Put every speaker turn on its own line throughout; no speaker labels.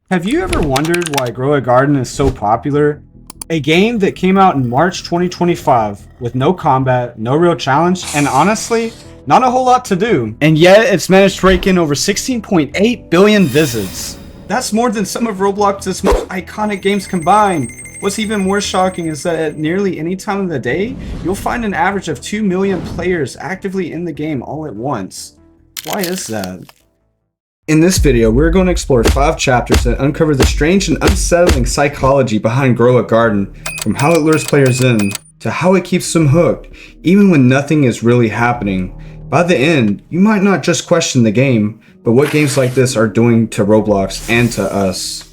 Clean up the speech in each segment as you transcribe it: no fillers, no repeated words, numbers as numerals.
Have you ever wondered why Grow a Garden is so popular? A game that came out in March 2025 with no combat, no real challenge, and honestly, not a whole lot to do. And yet, it's managed to rake in over 16.8 billion visits. That's more than some of Roblox's most iconic games combined. What's even more shocking is that at nearly any time of the day, you'll find an average of 2 million players actively in the game all at once. Why is that? In this video, we're going to explore 5 chapters that uncover the strange and unsettling psychology behind Grow a Garden, from how it lures players in, to how it keeps them hooked, even when nothing is really happening. By the end, you might not just question the game, but what games like this are doing to Roblox and to us.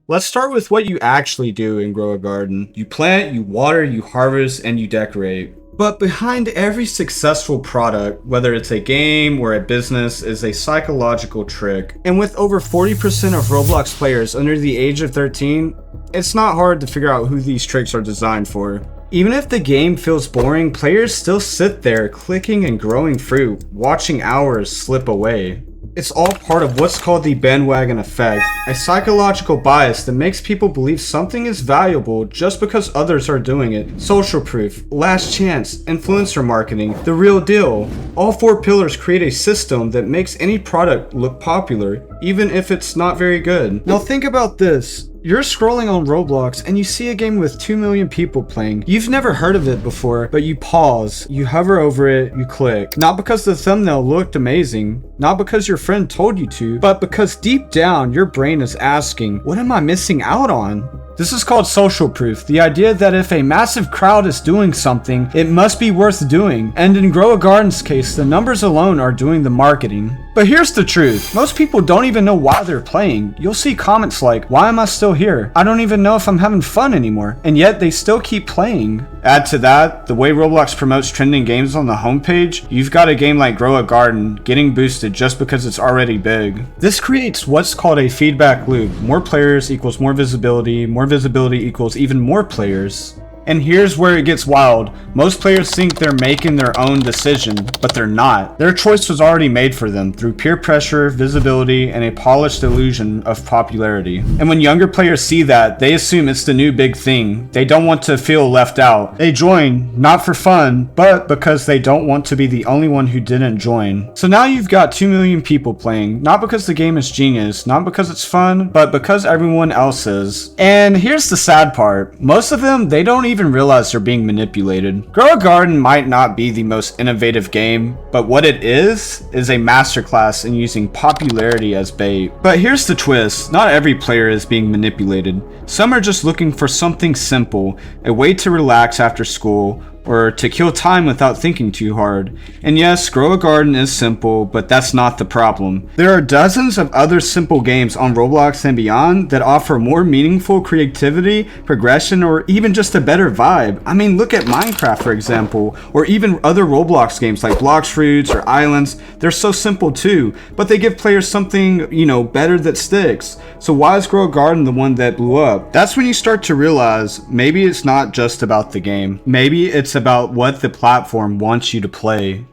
Let's start with what you actually do in Grow a Garden. You plant, you water, you harvest, and you decorate. But behind every successful product, whether it's a game or a business, is a psychological trick. And with over 40% of Roblox players under the age of 13, it's not hard to figure out who these tricks are designed for. Even if the game feels boring, players still sit there clicking and growing fruit, watching hours slip away. It's all part of what's called the Bandwagon Effect, a psychological bias that makes people believe something is valuable just because others are doing it. Social proof, last chance, influencer marketing, the real deal. All 4 pillars create a system that makes any product look popular, even if it's not very good. Now think about this. You're scrolling on Roblox and you see a game with 2 million people playing. You've never heard of it before, but you pause, you hover over it, you click. Not because the thumbnail looked amazing, not because your friend told you to, but because deep down your brain is asking, what am I missing out on? This is called social proof, the idea that if a massive crowd is doing something, it must be worth doing. And in Grow a Garden's case, the numbers alone are doing the marketing. But here's the truth, most people don't even know why they're playing. You'll see comments like, why am I still here? I don't even know if I'm having fun anymore. And yet they still keep playing. Add to that, the way Roblox promotes trending games on the homepage, you've got a game like Grow a Garden getting boosted just because it's already big. This creates what's called a feedback loop. More players equals more visibility equals even more players. And here's where it gets wild. Most players think they're making their own decision, but they're not. Their choice was already made for them through peer pressure, visibility, and a polished illusion of popularity. And when younger players see that, they assume it's the new big thing. They don't want to feel left out. They join, not for fun, but because they don't want to be the only one who didn't join. So now you've got 2 million people playing, not because the game is genius, not because it's fun, but because everyone else is. And here's the sad part. Most of them, they don't even realize they're being manipulated. Grow a Garden might not be the most innovative game, but what it is a masterclass in using popularity as bait. But here's the twist, not every player is being manipulated. Some are just looking for something simple, a way to relax after school, or to kill time without thinking too hard. And yes, Grow a Garden is simple, but that's not the problem. There are dozens of other simple games on Roblox and beyond that offer more meaningful creativity, progression, or even just a better vibe. I mean, look at Minecraft, for example, or even other Roblox games like Blox Fruits or Islands. They're so simple too, but they give players something, better that sticks. So why is Grow a Garden the one that blew up? That's when you start to realize maybe it's not just about the game. Maybe it's about what the platform wants you to play.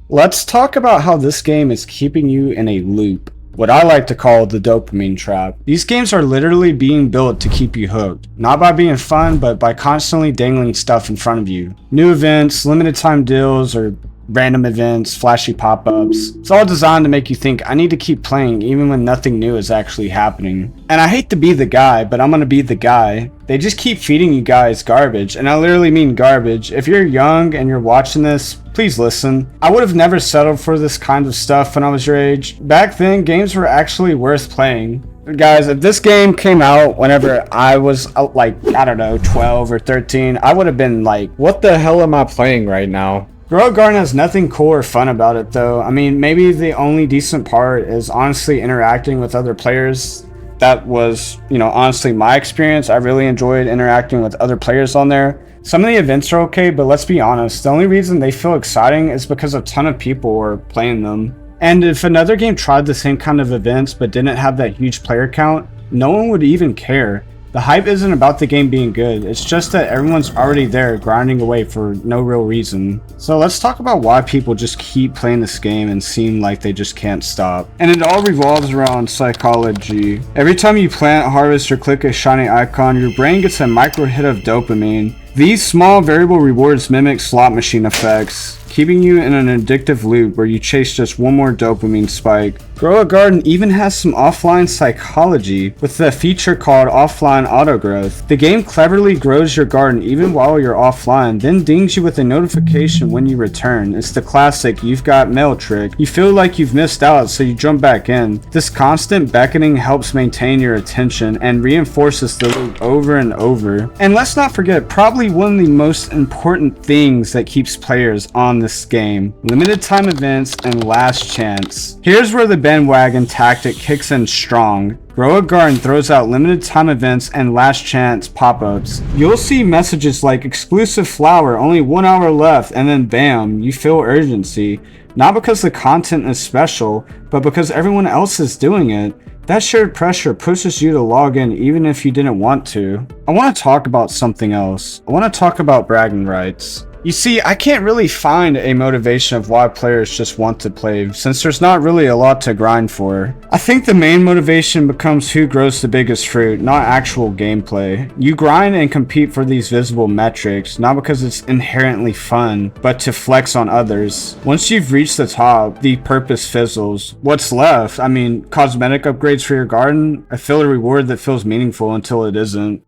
Let's talk about how this game is keeping you in a loop. What I like to call the dopamine trap. These games are literally being built to keep you hooked. Not by being fun, but by constantly dangling stuff in front of you. New events, limited time deals, or random events, flashy pop-ups. It's all designed to make you think, I need to keep playing even when nothing new is actually happening. And I hate to be the guy, but I'm gonna be the guy. They just keep feeding you guys garbage, and I literally mean garbage. If you're young and you're watching this, please listen. I would have never settled for this kind of stuff when I was your age. Back then, games were actually worth playing. Guys, if this game came out whenever I was 12 or 13, I would have been like, what the hell am I playing right now? Grow a Garden has nothing cool or fun about it though. I mean, maybe the only decent part is honestly interacting with other players. That was, honestly my experience. I really enjoyed interacting with other players on there. Some of the events are okay, but let's be honest, the only reason they feel exciting is because a ton of people are playing them. And if another game tried the same kind of events but didn't have that huge player count, no one would even care. The hype isn't about the game being good, it's just that everyone's already there grinding away for no real reason. So let's talk about why people just keep playing this game and seem like they just can't stop. And it all revolves around psychology. Every time you plant, harvest, or click a shiny icon, your brain gets a micro hit of dopamine. These small variable rewards mimic slot machine effects, keeping you in an addictive loop where you chase just one more dopamine spike. Grow a Garden even has some offline psychology with a feature called offline autogrowth. The game cleverly grows your garden even while you're offline, then dings you with a notification when you return. It's the classic "you've got mail" trick. You feel like you've missed out, so you jump back in. This constant beckoning helps maintain your attention and reinforces the loop over and over. And let's not forget probably one of the most important things that keeps players on this game: limited time events and last chance. Here's where the bandwagon tactic kicks in strong. Grow a Garden throws out limited time events and last chance pop-ups. You'll see messages like "exclusive flower, only 1 hour left," and then bam, you feel urgency. Not because the content is special, but because everyone else is doing it. That shared pressure pushes you to log in even if you didn't want to. I want to talk about something else. I want to talk about bragging rights. You see, I can't really find a motivation of why players just want to play, since there's not really a lot to grind for. I think the main motivation becomes who grows the biggest fruit, not actual gameplay. You grind and compete for these visible metrics, not because it's inherently fun, but to flex on others. Once you've reached the top, the purpose fizzles. What's left? I mean, cosmetic upgrades for your garden? I feel a reward that feels meaningful until it isn't.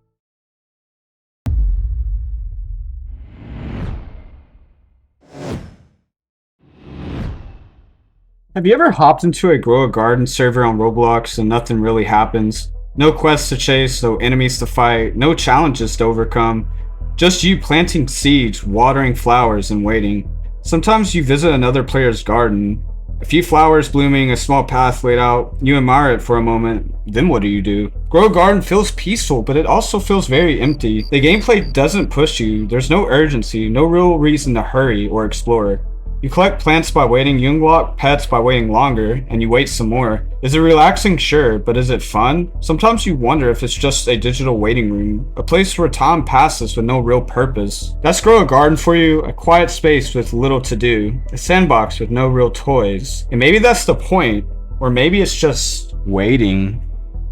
Have you ever hopped into a Grow a Garden server on Roblox and nothing really happens? No quests to chase, no enemies to fight, no challenges to overcome. Just you planting seeds, watering flowers, and waiting. Sometimes you visit another player's garden. A few flowers blooming, a small path laid out. You admire it for a moment. Then what do? Grow a Garden feels peaceful, but it also feels very empty. The gameplay doesn't push you. There's no urgency, no real reason to hurry or explore. You collect plants by waiting, you unlock pets by waiting longer, and you wait some more. Is it relaxing? Sure, but is it fun? Sometimes you wonder if it's just a digital waiting room, a place where time passes with no real purpose. That's Grow a Garden for you, a quiet space with little to do, a sandbox with no real toys. And maybe that's the point, or maybe it's just waiting.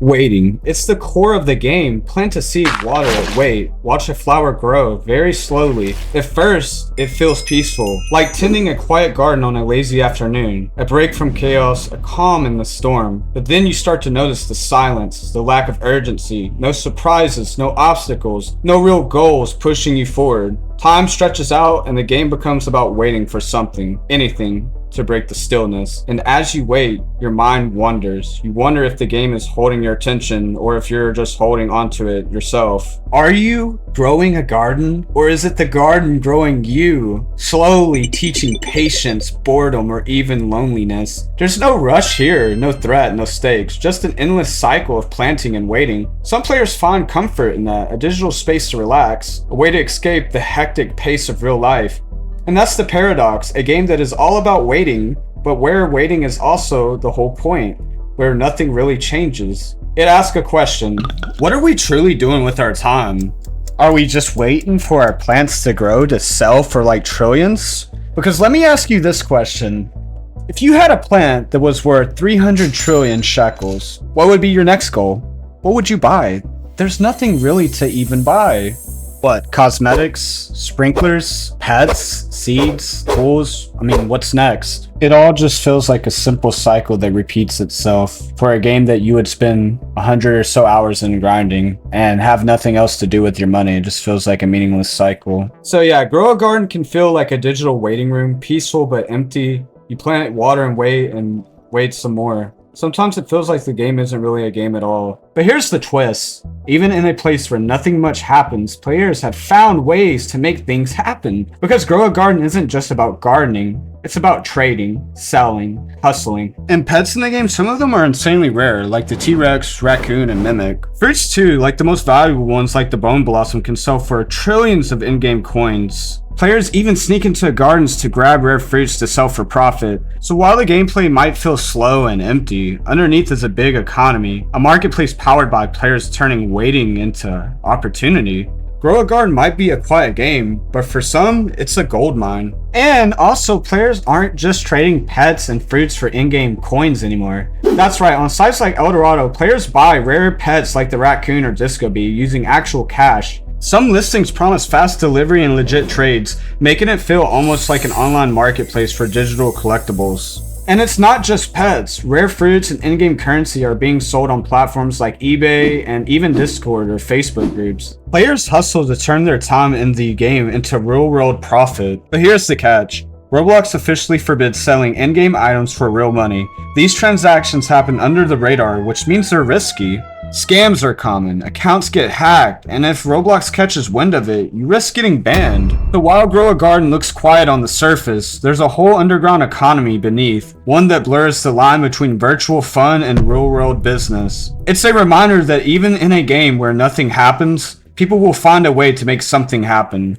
Waiting. It's the core of the game. Plant a seed, water it, wait. Watch a flower grow very slowly. At first, it feels peaceful, like tending a quiet garden on a lazy afternoon. A break from chaos, a calm in the storm. But then you start to notice the silence, the lack of urgency, no surprises, no obstacles, no real goals pushing you forward. Time stretches out and the game becomes about waiting for something, anything, to break the stillness. And as you wait, your mind wanders. You wonder if the game is holding your attention or if you're just holding onto it yourself. Are you growing a garden? Or is it the garden growing you? Slowly teaching patience, boredom, or even loneliness. There's no rush here, no threat, no stakes, just an endless cycle of planting and waiting. Some players find comfort in that, a digital space to relax, a way to escape the hectic pace of real life. And that's the paradox, a game that is all about waiting, but where waiting is also the whole point, where nothing really changes. It asks a question: what are we truly doing with our time? Are we just waiting for our plants to grow to sell for like trillions? Because let me ask you this question. If you had a plant that was worth 300 trillion shekels, what would be your next goal? What would you buy? There's nothing really to even buy. What, cosmetics, sprinklers, pets, seeds, tools? I mean, what's next? It all just feels like a simple cycle that repeats itself for a game that you would spend 100 or so hours in grinding and have nothing else to do with your money. It just feels like a meaningless cycle. So yeah, Grow a Garden can feel like a digital waiting room, peaceful but empty. You plant, water, and wait some more. Sometimes it feels like the game isn't really a game at all. But here's the twist. Even in a place where nothing much happens, players have found ways to make things happen. Because Grow a Garden isn't just about gardening, it's about trading, selling, hustling. And pets in the game, some of them are insanely rare, like the T-Rex, raccoon, and mimic. Fruits too, like the most valuable ones like the bone blossom, can sell for trillions of in-game coins. Players even sneak into gardens to grab rare fruits to sell for profit. So while the gameplay might feel slow and empty, underneath is a big economy, a marketplace powered by players turning waiting into opportunity. Grow a Garden might be a quiet game, but for some, it's a gold mine. And also, players aren't just trading pets and fruits for in-game coins anymore. That's right, on sites like Eldorado, players buy rare pets like the raccoon or disco bee using actual cash. Some listings promise fast delivery and legit trades, making it feel almost like an online marketplace for digital collectibles. And it's not just pets. Rare fruits and in-game currency are being sold on platforms like eBay and even Discord or Facebook groups. Players hustle to turn their time in the game into real-world profit. But here's the catch. Roblox officially forbids selling in-game items for real money. These transactions happen under the radar, which means they're risky. Scams are common, accounts get hacked, and if Roblox catches wind of it, you risk getting banned. So while Grow a Garden looks quiet on the surface, there's a whole underground economy beneath, one that blurs the line between virtual fun and real-world business. It's a reminder that even in a game where nothing happens, people will find a way to make something happen.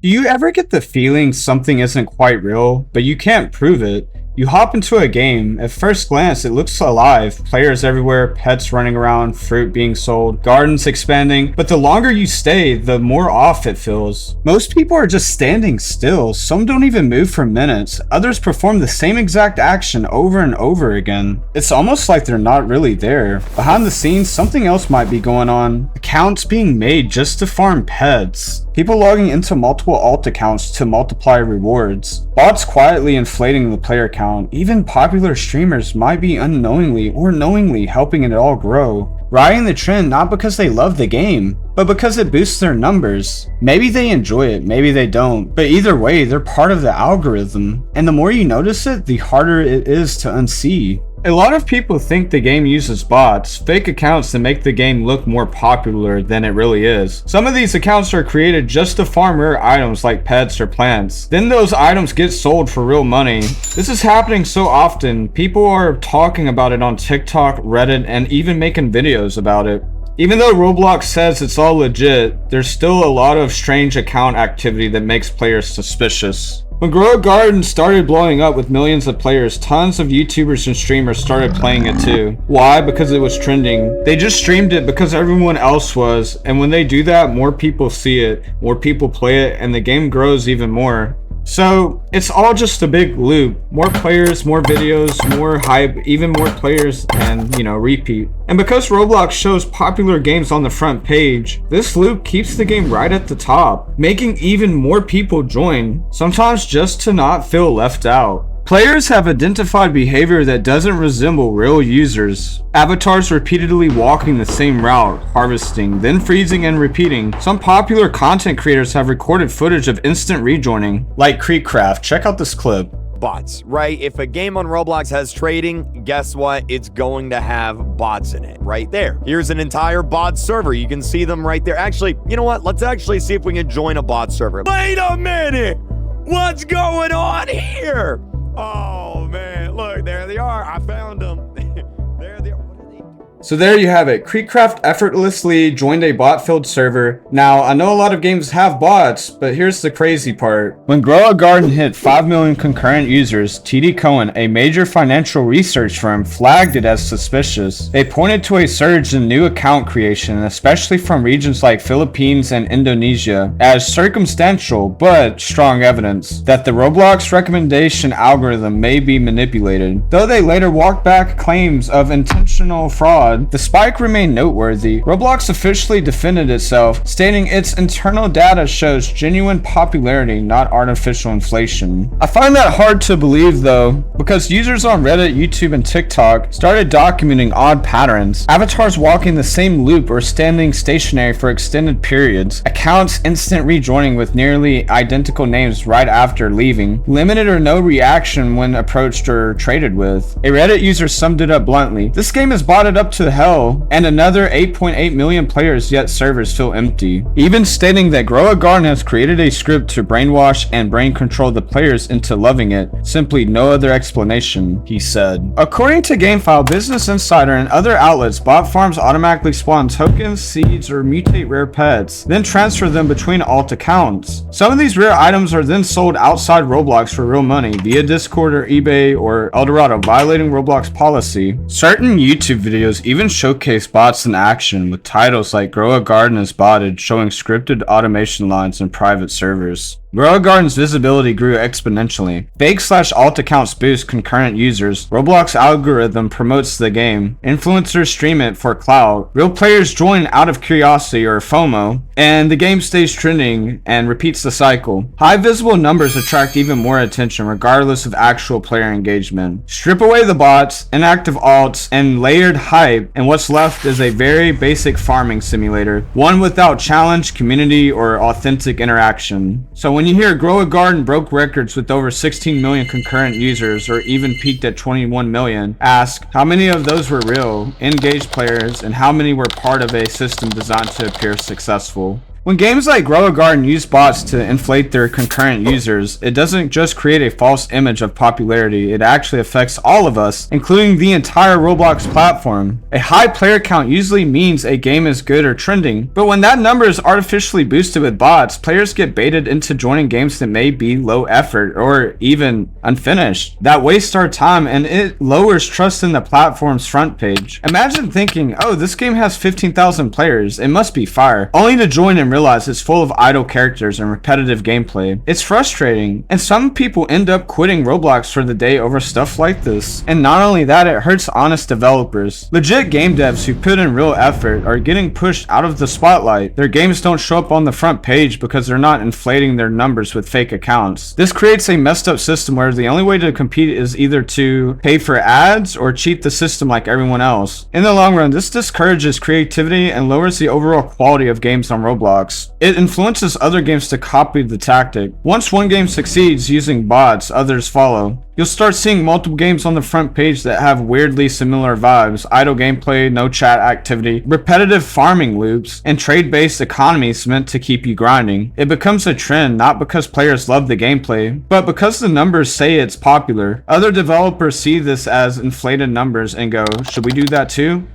Do you ever get the feeling something isn't quite real, but you can't prove it? You hop into a game, at first glance it looks alive, players everywhere, pets running around, fruit being sold, gardens expanding, but the longer you stay, the more off it feels. Most people are just standing still, some don't even move for minutes, others perform the same exact action over and over again. It's almost like they're not really there. Behind the scenes, something else might be going on. Accounts being made just to farm pets. People logging into multiple alt accounts to multiply rewards. Bots quietly inflating the player count. Even popular streamers might be unknowingly or knowingly helping it all grow. Riding the trend not because they love the game, but because it boosts their numbers. Maybe they enjoy it, maybe they don't, but either way, they're part of the algorithm. And the more you notice it, the harder it is to unsee. A lot of people think the game uses bots, fake accounts to make the game look more popular than it really is. Some of these accounts are created just to farm rare items like pets or plants. Then those items get sold for real money. This is happening so often, people are talking about it on TikTok, Reddit, and even making videos about it. Even though Roblox says it's all legit, there's still a lot of strange account activity that makes players suspicious. When Grow a Garden started blowing up with millions of players, tons of YouTubers and streamers started playing it too. Why? Because it was trending. They just streamed it because everyone else was, and when they do that, more people see it, more people play it, and the game grows even more. So it's all just a big loop. More players, more videos, more hype, even more players, and repeat. And because Roblox shows popular games on the front page, this loop keeps the game right at the top, making even more people join, sometimes just to not feel left out. Players have identified behavior that doesn't resemble real users. Avatars repeatedly walking the same route, harvesting, then freezing and repeating. Some popular content creators have recorded footage of instant rejoining, like Creekcraft. Check out this clip.
Bots, right? If a game on Roblox has trading, guess what? It's going to have bots in it right there. Here's an entire bot server. You can see them right there. Actually, you know what? Let's actually see if we can join a bot server. Wait a minute! What's going on here? Oh man, look, there they are. I found them. There they are. What are they doing?
So there you have it. Creekcraft effortlessly joined a bot-filled server. Now, I know a lot of games have bots, but here's the crazy part. When Grow a Garden hit 5 million concurrent users, TD Cowen, a major financial research firm, flagged it as suspicious. They pointed to a surge in new account creation, especially from regions like Philippines and Indonesia, as circumstantial but strong evidence that the Roblox recommendation algorithm may be manipulated. Though they later walked back claims of intentional fraud, the spike remained noteworthy. Roblox officially defended itself, stating its internal data shows genuine popularity, not artificial inflation. I find that hard to believe though, because users on Reddit, YouTube, and TikTok started documenting odd patterns. Avatars walking the same loop or standing stationary for extended periods. Accounts instant rejoining with nearly identical names right after leaving. Limited or no reaction when approached or traded with. A Reddit user summed it up bluntly. This game is botted up to to hell, and another 8.8 million players, yet servers feel empty. Even stating that Grow a Garden has created a script to brainwash and brain control the players into loving it, simply no other explanation, he said. According to GameFile, Business Insider, and other outlets, bot farms automatically spawn tokens, seeds, or mutate rare pets, then transfer them between alt accounts. Some of these rare items are then sold outside Roblox for real money via Discord or eBay or Eldorado, violating Roblox policy. Certain YouTube videos even showcase bots in action, with titles like Grow a Garden is botted, showing scripted automation lines in private servers. Grow a Garden's visibility grew exponentially. Fake/alt accounts boost concurrent users. Roblox algorithm promotes the game. Influencers stream it for clout. Real players join out of curiosity or FOMO, and the game stays trending and repeats the cycle. High visible numbers attract even more attention regardless of actual player engagement. Strip away the bots, inactive alts, and layered hype, and what's left is a very basic farming simulator, one without challenge, community, or authentic interaction. So when you hear Grow a Garden broke records with over 16 million concurrent users, or even peaked at 21 million, ask how many of those were real, engaged players, and how many were part of a system designed to appear successful. When games like Grow a Garden use bots to inflate their concurrent users, it doesn't just create a false image of popularity, it actually affects all of us, including the entire Roblox platform. A high player count usually means a game is good or trending, but when that number is artificially boosted with bots, players get baited into joining games that may be low effort or even unfinished. That wastes our time and it lowers trust in the platform's front page. Imagine thinking, oh, this game has 15,000 players, it must be fire, only to join and realize it's full of idle characters and repetitive gameplay. It's frustrating, and some people end up quitting Roblox for the day over stuff like this. And not only that, it hurts honest developers. Legit game devs who put in real effort are getting pushed out of the spotlight. Their games don't show up on the front page because they're not inflating their numbers with fake accounts. This creates a messed up system where the only way to compete is either to pay for ads or cheat the system like everyone else. In the long run, this discourages creativity and lowers the overall quality of games on Roblox. It influences other games to copy the tactic. Once one game succeeds using bots, others follow. You'll start seeing multiple games on the front page that have weirdly similar vibes: idle gameplay, no chat activity, repetitive farming loops, and trade-based economies meant to keep you grinding. It becomes a trend not because players love the gameplay, but because the numbers say it's popular. Other developers see this as inflated numbers and go, should we do that too?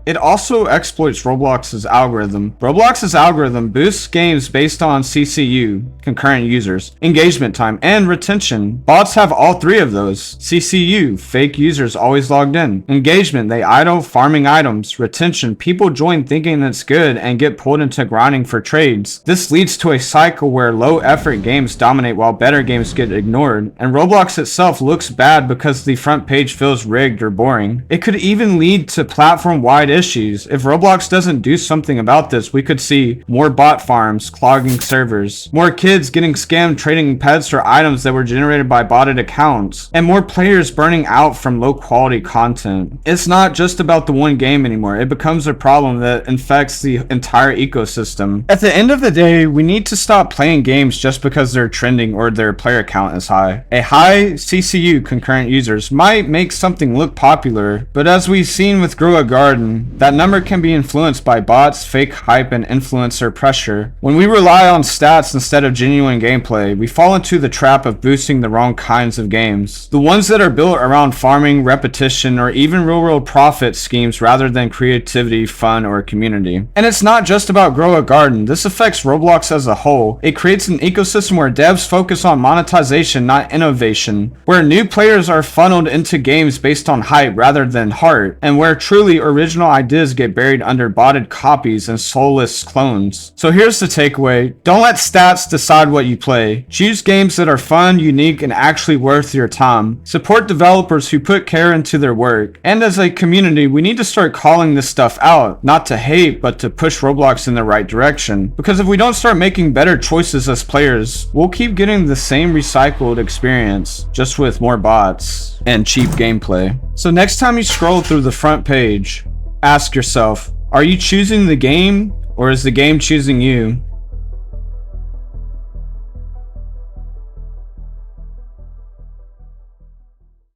It also exploits Roblox's algorithm. Roblox's algorithm boosts games based on CCU, concurrent users, engagement time, and retention. Bots have all three of those. CCU, fake users always logged in. Engagement, they idle farming items. Retention, people join thinking it's good and get pulled into grinding for trades. This leads to a cycle where low effort games dominate while better games get ignored, and Roblox itself looks bad because the front page feels rigged or boring. It could even lead to platform-wide issues. If Roblox doesn't do something about this, we could see more bot farms clogging servers, more kids getting scammed trading pets or items that were generated by botted accounts, and more players burning out from low quality content. It's not just about the one game anymore. It becomes a problem that infects the entire ecosystem. At the end of the day, we need to stop playing games just because they're trending or their player count is high. A high CCU, concurrent users, might make something look popular, but as we've seen with Grow a Garden, that number can be influenced by bots, fake hype, and influencer pressure. When we rely on stats instead of genuine gameplay, we fall into the trap of boosting the wrong kinds of games. The ones that are built around farming, repetition, or even real-world profit schemes rather than creativity, fun, or community. And it's not just about Grow a Garden. This affects Roblox as a whole. It creates an ecosystem where devs focus on monetization, not innovation, where new players are funneled into games based on hype rather than heart, and where truly original ideas get buried under botted copies and soulless clones. So here's the takeaway. Don't let stats decide what you play. Choose games that are fun, unique, and actually worth your time. Support developers who put care into their work. And as a community, we need to start calling this stuff out, not to hate, but to push Roblox in the right direction. Because if we don't start making better choices as players, we'll keep getting the same recycled experience, just with more bots and cheap gameplay. So next time you scroll through the front page, ask yourself, are you choosing the game or is the game choosing you?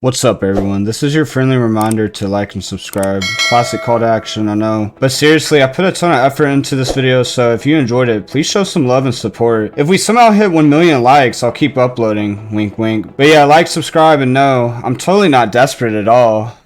What's up everyone, this is your friendly reminder to like and subscribe. Classic call to action, I know. But seriously, I put a ton of effort into this video, so if you enjoyed it, please show some love and support. If we somehow hit 1 million likes, I'll keep uploading, wink wink. But yeah, like, subscribe, and no, I'm totally not desperate at all.